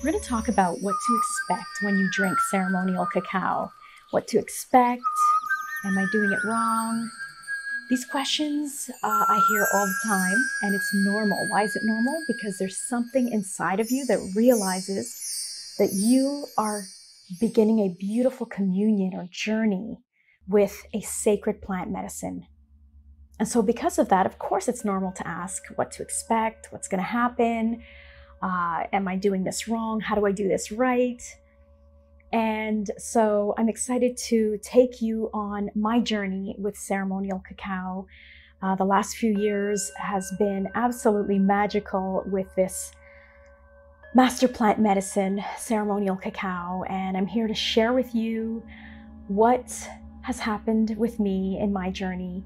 We're going to talk about what to expect when you drink ceremonial cacao. What to expect? Am I doing it wrong? These questions I hear all the time, and it's normal. Why is it normal? Because there's something inside of you that realizes that you are beginning a beautiful communion or journey with a sacred plant medicine. And so because of that, of course, it's normal to ask what to expect, what's going to happen. Am I doing this wrong? How do I do this right? And so I'm excited to take you on my journey with ceremonial cacao. The last few years has been absolutely magical with this master plant medicine, ceremonial cacao. And I'm here to share with you what has happened with me in my journey,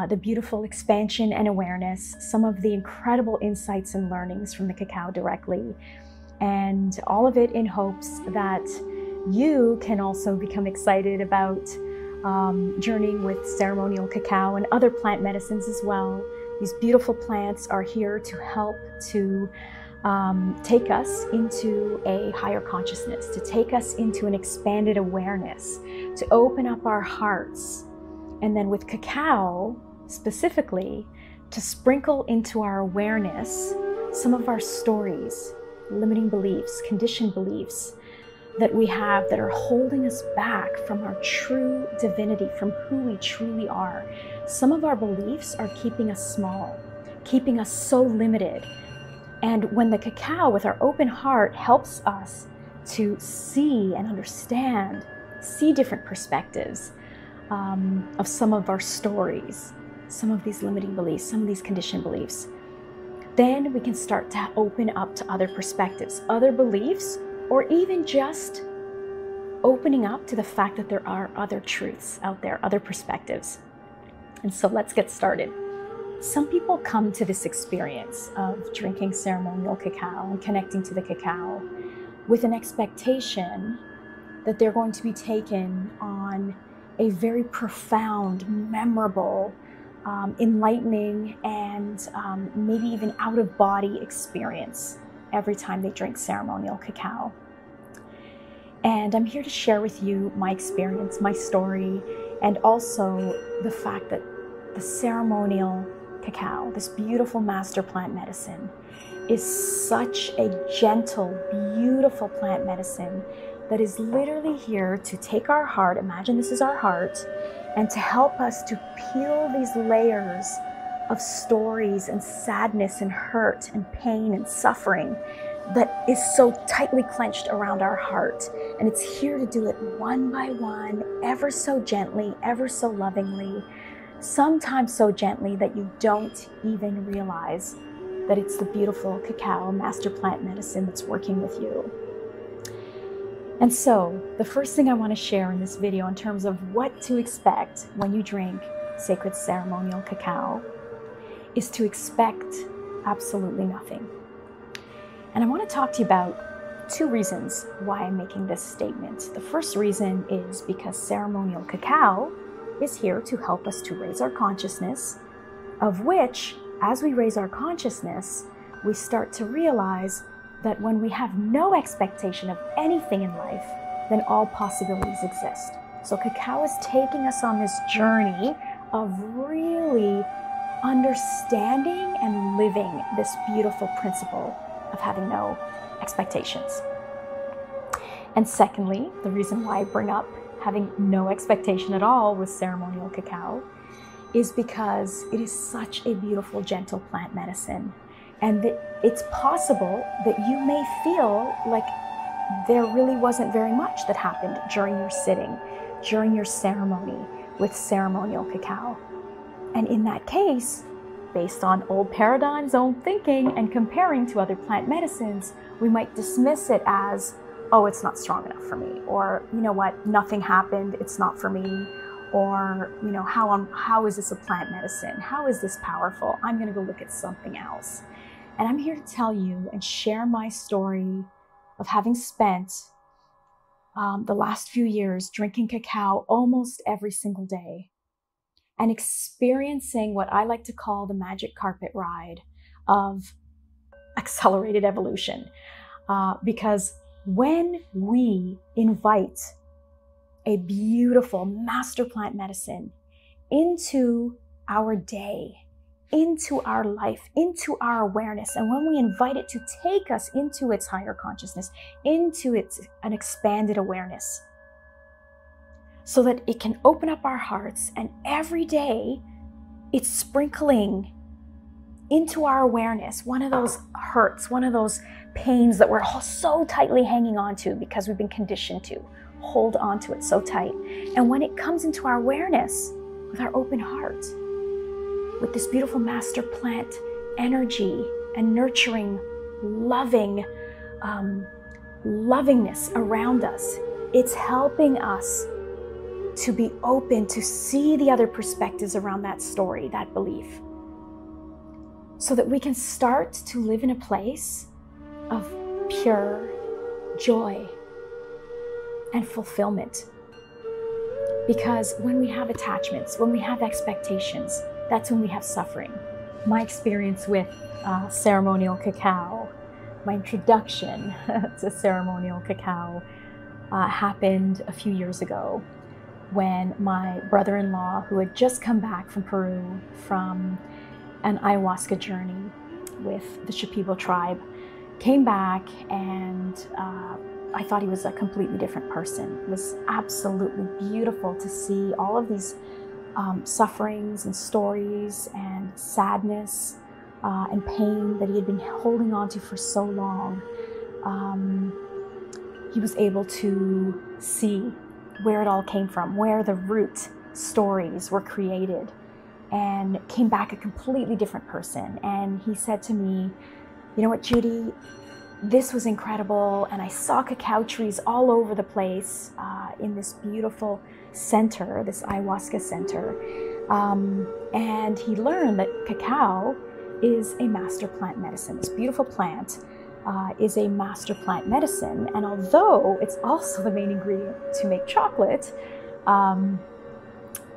the beautiful expansion and awareness, some of the incredible insights and learnings from the cacao directly, and all of it in hopes that you can also become excited about journeying with ceremonial cacao and other plant medicines as well. These beautiful plants are here to help to take us into a higher consciousness, to take us into an expanded awareness, to open up our hearts. And then with cacao, specifically, to sprinkle into our awareness some of our stories, limiting beliefs, conditioned beliefs that we have that are holding us back from our true divinity, from who we truly are. Some of our beliefs are keeping us small, keeping us so limited. And when the cacao, with our open heart, helps us to see and understand, see different perspectives of some of our stories, some of these limiting beliefs, some of these conditioned beliefs, then we can start to open up to other perspectives, other beliefs, or even just opening up to the fact that there are other truths out there, other perspectives. And so let's get started. Some people come to this experience of drinking ceremonial cacao and connecting to the cacao with an expectation that they're going to be taken on a very profound, memorable, enlightening, and maybe even out-of-body experience every time they drink ceremonial cacao. And I'm here to share with you my experience, my story, and also the fact that the ceremonial cacao, this beautiful master plant medicine, is such a gentle, beautiful plant medicine that is literally here to take our heart, imagine this is our heart, and to help us to peel these layers of stories and sadness and hurt and pain and suffering that is so tightly clenched around our heart. And it's here to do it one by one, ever so gently, ever so lovingly, sometimes so gently that you don't even realize that it's the beautiful cacao master plant medicine that's working with you. And so the first thing I want to share in this video in terms of what to expect when you drink sacred ceremonial cacao is to expect absolutely nothing. And I want to talk to you about two reasons why I'm making this statement. The first reason is because ceremonial cacao is here to help us to raise our consciousness, of which, as we raise our consciousness, we start to realize that when we have no expectation of anything in life, then all possibilities exist. So cacao is taking us on this journey of really understanding and living this beautiful principle of having no expectations. And secondly, the reason why I bring up having no expectation at all with ceremonial cacao is because it is such a beautiful, gentle plant medicine. And it's possible that you may feel like there really wasn't very much that happened during your sitting, during your ceremony with ceremonial cacao. And in that case, based on old paradigms, old thinking, and comparing to other plant medicines, we might dismiss it as, oh, it's not strong enough for me, or, you know what, nothing happened, it's not for me, or, you know, how is this a plant medicine? How is this powerful? I'm going to go look at something else. And I'm here to tell you and share my story of having spent the last few years drinking cacao almost every single day and experiencing what I like to call the magic carpet ride of accelerated evolution. because when we invite a beautiful master plant medicine into our day, into our life, into our awareness, and when we invite it to take us into its higher consciousness, into an expanded awareness, so that it can open up our hearts, and every day it's sprinkling into our awareness one of those hurts, one of those pains that we're so tightly hanging on to because we've been conditioned to hold on to it so tight. And when it comes into our awareness with our open heart, with this beautiful master plant energy and nurturing, loving, lovingness around us, it's helping us to be open to see the other perspectives around that story, that belief, so that we can start to live in a place of pure joy and fulfillment. Because when we have attachments, when we have expectations, that's when we have suffering. My experience with Ceremonial Cacao, my introduction to Ceremonial Cacao happened a few years ago, when my brother-in-law, who had just come back from Peru from an ayahuasca journey with the Shipibo tribe, came back, and I thought he was a completely different person. It was absolutely beautiful to see all of these sufferings and stories and sadness and pain that he had been holding on to for so long. He was able to see where it all came from, where the root stories were created, and came back a completely different person. And he said to me, "You know what, Judy, this was incredible, and I saw cacao trees all over the place in this beautiful center, this ayahuasca center." And he learned that cacao is a master plant medicine. This beautiful plant is a master plant medicine. And although it's also the main ingredient to make chocolate,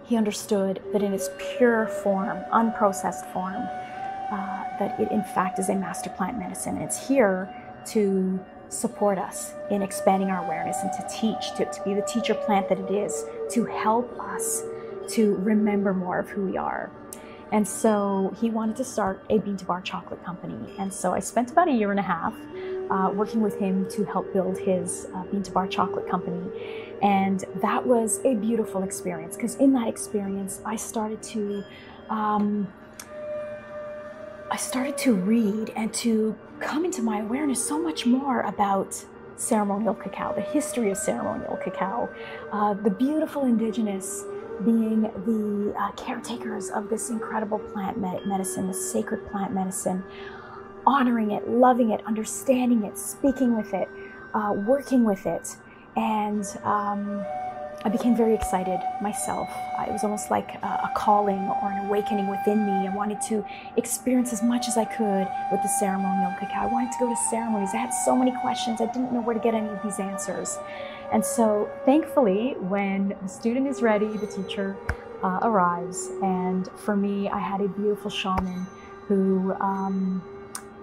he understood that in its pure form, unprocessed form, that it in fact is a master plant medicine. It's here to support us in expanding our awareness and to teach, to be the teacher plant that it is, to help us to remember more of who we are. And so he wanted to start a bean to bar chocolate company. And so I spent about 1.5 years working with him to help build his bean to bar chocolate company. And that was a beautiful experience, because in that experience, I started to read and to come into my awareness so much more about ceremonial cacao, the history of ceremonial cacao, the beautiful indigenous being the caretakers of this incredible plant medicine, this sacred plant medicine, honoring it, loving it, understanding it, speaking with it, working with it. And I became very excited myself. It was almost like a calling or an awakening within me. I wanted to experience as much as I could with the ceremonial cacao. I wanted to go to ceremonies. I had so many questions. I didn't know where to get any of these answers. And so thankfully, when the student is ready, the teacher arrives. And for me, I had a beautiful shaman who,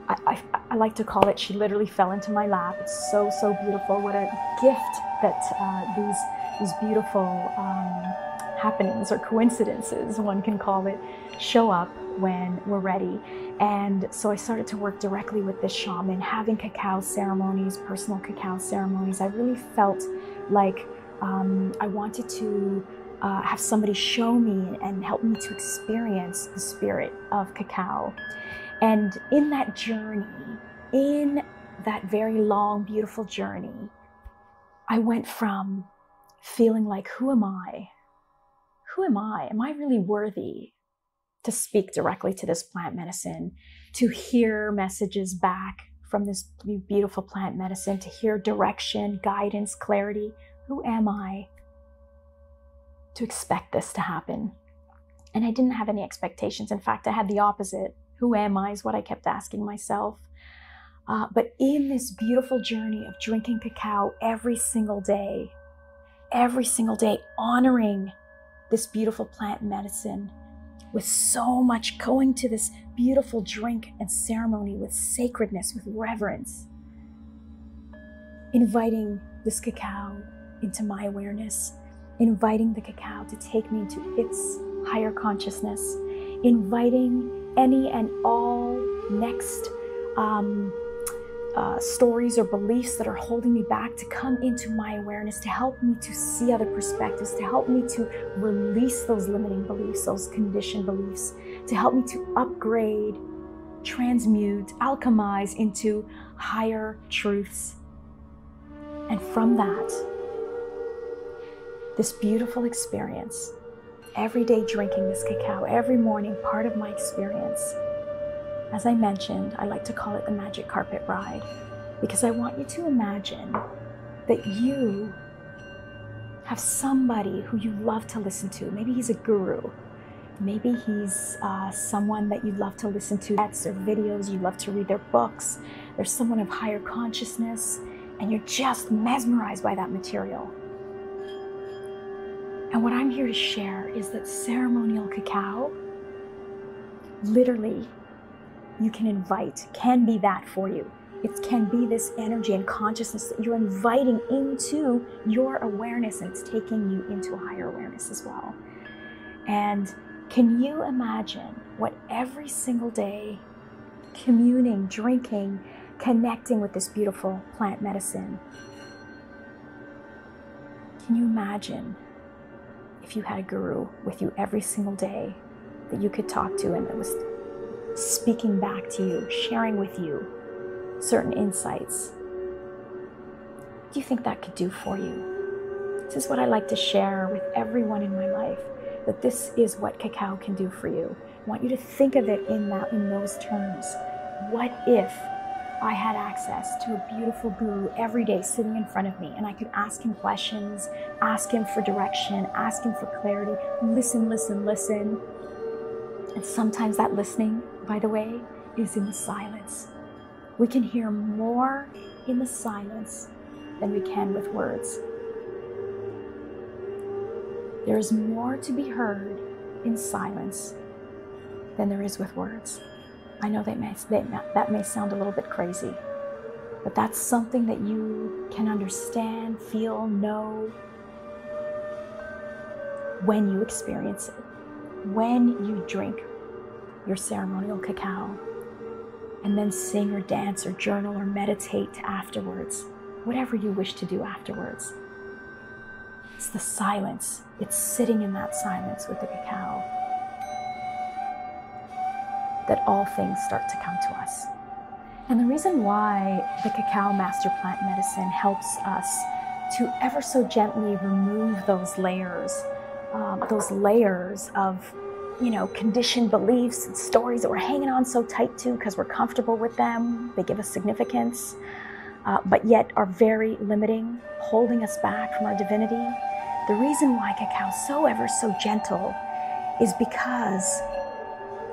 I like to call it, she literally fell into my lap. It's so, so beautiful. What a gift that these beautiful happenings or coincidences, one can call it, show up when we're ready. And so I started to work directly with this shaman, having cacao ceremonies, personal cacao ceremonies. I really felt like I wanted to have somebody show me and help me to experience the spirit of cacao. And in that journey, in that very long, beautiful journey, I went from feeling like, who am I? Who am I? Am I really worthy to speak directly to this plant medicine, to hear messages back from this beautiful plant medicine, to hear direction, guidance, clarity? Who am I to expect this to happen? And I didn't have any expectations. In fact, I had the opposite. Who am I is what I kept asking myself. But in this beautiful journey of drinking cacao every single day, honoring this beautiful plant medicine with so much, going to this beautiful drink and ceremony with sacredness, with reverence, inviting this cacao into my awareness, inviting the cacao to take me into its higher consciousness, inviting any and all next stories or beliefs that are holding me back to come into my awareness, to help me to see other perspectives, to help me to release those limiting beliefs, those conditioned beliefs, to help me to upgrade, transmute, alchemize into higher truths. And from that, this beautiful experience, every day drinking this cacao, every morning, part of my experience. As I mentioned, I like to call it the magic carpet ride, because I want you to imagine that you have somebody who you love to listen to. Maybe he's a guru. Maybe he's someone that you love to listen to, or videos, you love to read their books. There's someone of higher consciousness, and you're just mesmerized by that material. And what I'm here to share is that ceremonial cacao, literally, you can invite, can be that for you. It can be this energy and consciousness that you're inviting into your awareness, and it's taking you into a higher awareness as well. And can you imagine what every single day, communing, drinking, connecting with this beautiful plant medicine, can you imagine if you had a guru with you every single day that you could talk to and that was speaking back to you, sharing with you certain insights? What do you think that could do for you? This is what I like to share with everyone in my life, that this is what cacao can do for you. I want you to think of it in those terms. What if I had access to a beautiful guru every day sitting in front of me, and I could ask him questions, ask him for direction, ask him for clarity, listen, listen, listen. And sometimes that listening, by the way, is in the silence. We can hear more in the silence than we can with words. There is more to be heard in silence than there is with words. I know that may sound a little bit crazy, but that's something that you can understand, feel, know when you experience it, when you drink your ceremonial cacao, and then sing or dance or journal or meditate afterwards, whatever you wish to do afterwards. It's the silence. It's sitting in that silence with the cacao that all things start to come to us. And the reason why the cacao master plant medicine helps us to ever so gently remove those layers of, conditioned beliefs and stories that we're hanging on so tight to because we're comfortable with them. They give us significance, but yet are very limiting, holding us back from our divinity. The reason why cacao is so ever so gentle is because,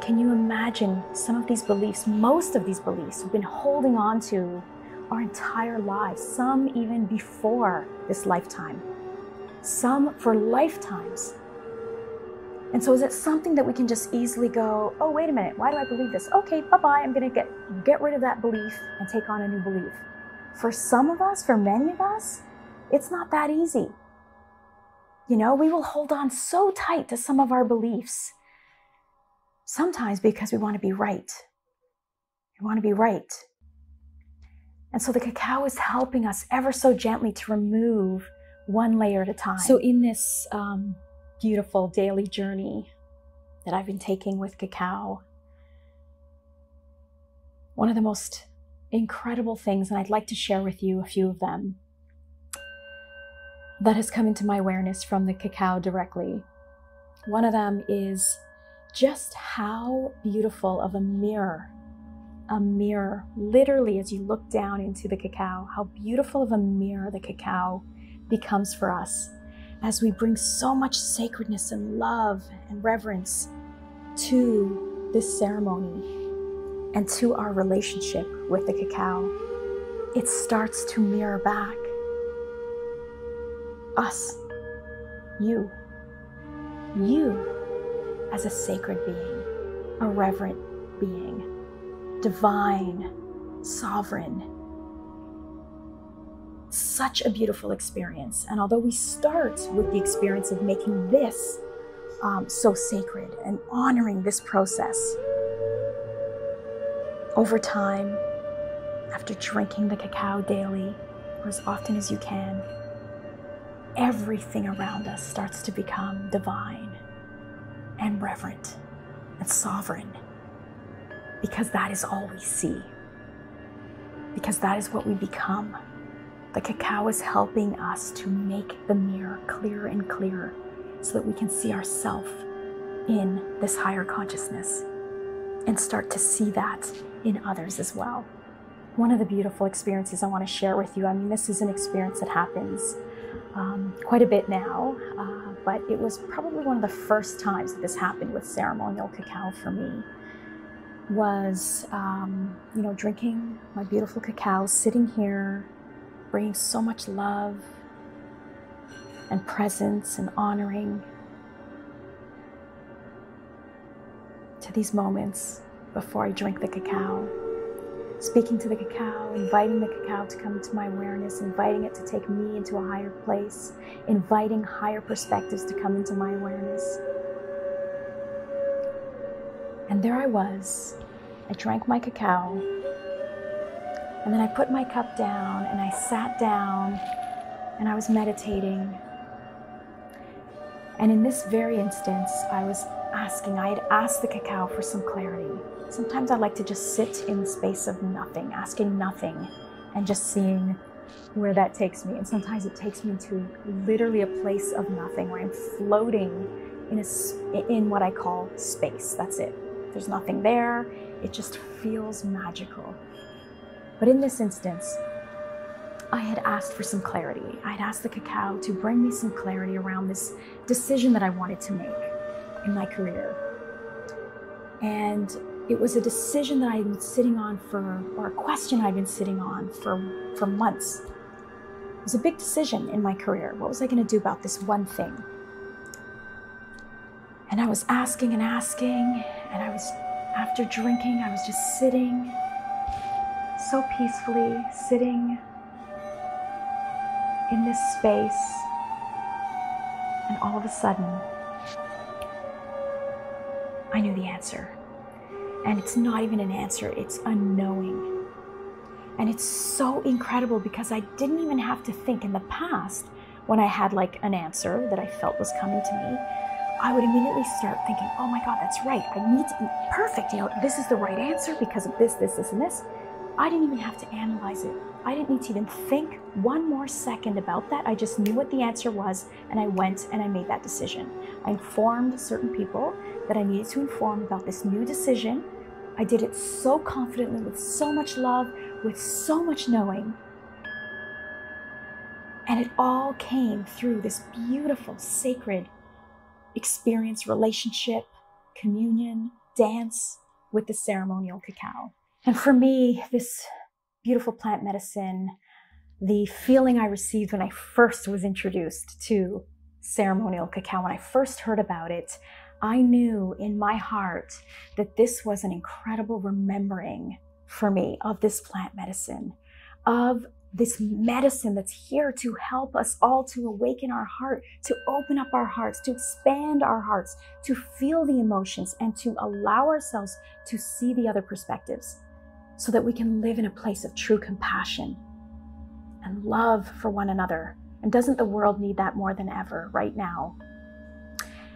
can you imagine some of these beliefs, most of these beliefs we've been holding on to our entire lives, some even before this lifetime, some for lifetimes. And so is it something that we can just easily go, oh, wait a minute, why do I believe this? Okay, bye-bye, I'm gonna get rid of that belief and take on a new belief. For some of us, for many of us, it's not that easy. We will hold on so tight to some of our beliefs, sometimes because we want to be right. We want to be right. And so the cacao is helping us ever so gently to remove one layer at a time. So in this beautiful daily journey that I've been taking with cacao, one of the most incredible things, and I'd like to share with you a few of them, that has come into my awareness from the cacao directly. One of them is just how beautiful of a mirror, literally as you look down into the cacao, how beautiful of a mirror the cacao becomes for us as we bring so much sacredness and love and reverence to this ceremony and to our relationship with the cacao. It starts to mirror back us, you as a sacred being, a reverent being, divine, sovereign. such a beautiful experience. And although we start with the experience of making this so sacred and honoring this process, over time, after drinking the cacao daily, or as often as you can, everything around us starts to become divine and reverent and sovereign, because that is all we see, because that is what we become. The cacao is helping us to make the mirror clearer and clearer so that we can see ourselves in this higher consciousness and start to see that in others as well. One of the beautiful experiences I want to share with you, I mean, this is an experience that happens quite a bit now, but it was probably one of the first times that this happened with ceremonial cacao for me, was, drinking my beautiful cacao, sitting here, bringing so much love and presence and honoring to these moments before I drink the cacao. Speaking to the cacao, inviting the cacao to come into my awareness, inviting it to take me into a higher place, inviting higher perspectives to come into my awareness. And there I was. I drank my cacao, and then I put my cup down and I sat down and I was meditating. And in this very instance, I had asked the cacao for some clarity. Sometimes I like to just sit in the space of nothing, asking nothing, and just seeing where that takes me. And sometimes it takes me to literally a place of nothing, where I'm floating in what I call space. That's it. There's nothing there. It just feels magical. But in this instance, I had asked for some clarity. I had asked the cacao to bring me some clarity around this decision that I wanted to make in my career. And it was a decision that I'd been sitting on or a question I'd been sitting on for months. It was a big decision in my career. What was I going to do about this one thing? And I was asking, and after drinking, I was just sitting so peacefully, sitting in this space, and all of a sudden, I knew the answer. And it's not even an answer, it's a knowing. And it's so incredible because I didn't even have to think. In the past, when I had like an answer that I felt was coming to me, I would immediately start thinking, oh my God, that's right. I need to be perfect. This is the right answer because of this, and this. I didn't even have to analyze it. I didn't need to even think one more second about that. I just knew what the answer was, and I went and I made that decision. I informed certain people that I needed to inform about this new decision. I did it so confidently, with so much love, with so much knowing. And it all came through this beautiful, sacred experience, relationship, communion, dance with the ceremonial cacao. And for me, this beautiful plant medicine, the feeling I received when I first was introduced to ceremonial cacao, when I first heard about it, I knew in my heart that this was an incredible remembering for me of this plant medicine, of this medicine that's here to help us all to awaken our heart, to open up our hearts, to expand our hearts, to feel the emotions, and to allow ourselves to see the other perspectives so that we can live in a place of true compassion and love for one another. And doesn't the world need that more than ever right now?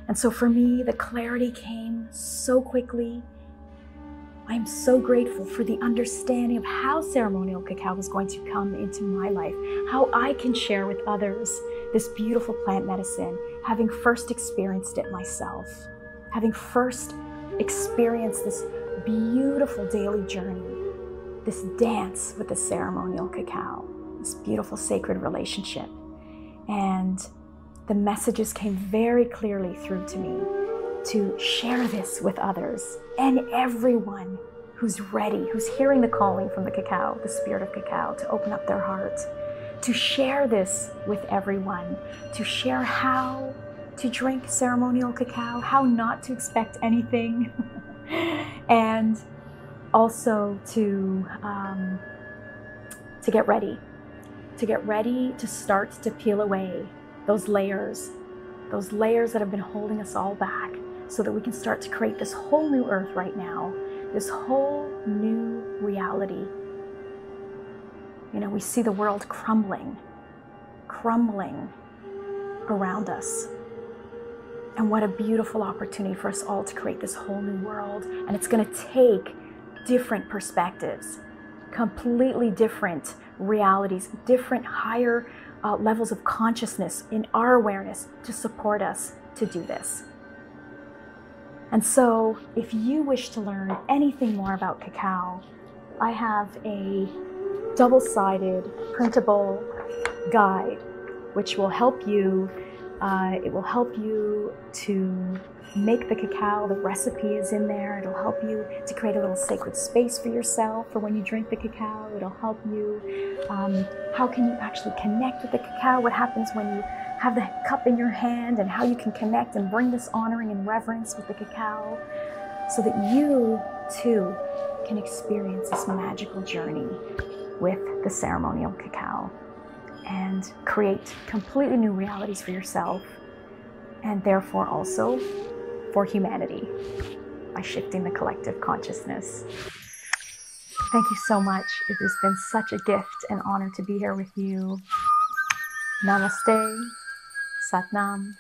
And so for me, the clarity came so quickly. I'm so grateful for the understanding of how ceremonial cacao is going to come into my life, how I can share with others this beautiful plant medicine, having first experienced it myself, having first experienced this beautiful daily journey, this dance with the ceremonial cacao, this beautiful sacred relationship. And the messages came very clearly through to me to share this with others and everyone who's ready, who's hearing the calling from the cacao, the spirit of cacao, to open up their heart, to share this with everyone, to share how to drink ceremonial cacao, how not to expect anything, and also to get ready to get ready to start to peel away those layers that have been holding us all back, so that we can start to create this whole new earth right now, this whole new reality. You know, we see the world crumbling around us. And what a beautiful opportunity for us all to create this whole new world. And it's going to take different perspectives, completely different realities, different higher levels of consciousness in our awareness to support us to do this. And so if you wish to learn anything more about cacao, I have a double-sided printable guide which will help you. It will help you to make the cacao. The recipe is in there. It'll help you to create a little sacred space for yourself for when you drink the cacao. It'll help you. How can you actually connect with the cacao? What happens when you have the cup in your hand, and how you can connect and bring this honoring and reverence with the cacao, so that you too can experience this magical journey with the ceremonial cacao and create completely new realities for yourself, and therefore also for humanity, by shifting the collective consciousness. Thank you so much. It has been such a gift and honor to be here with you. Namaste, Sat Nam.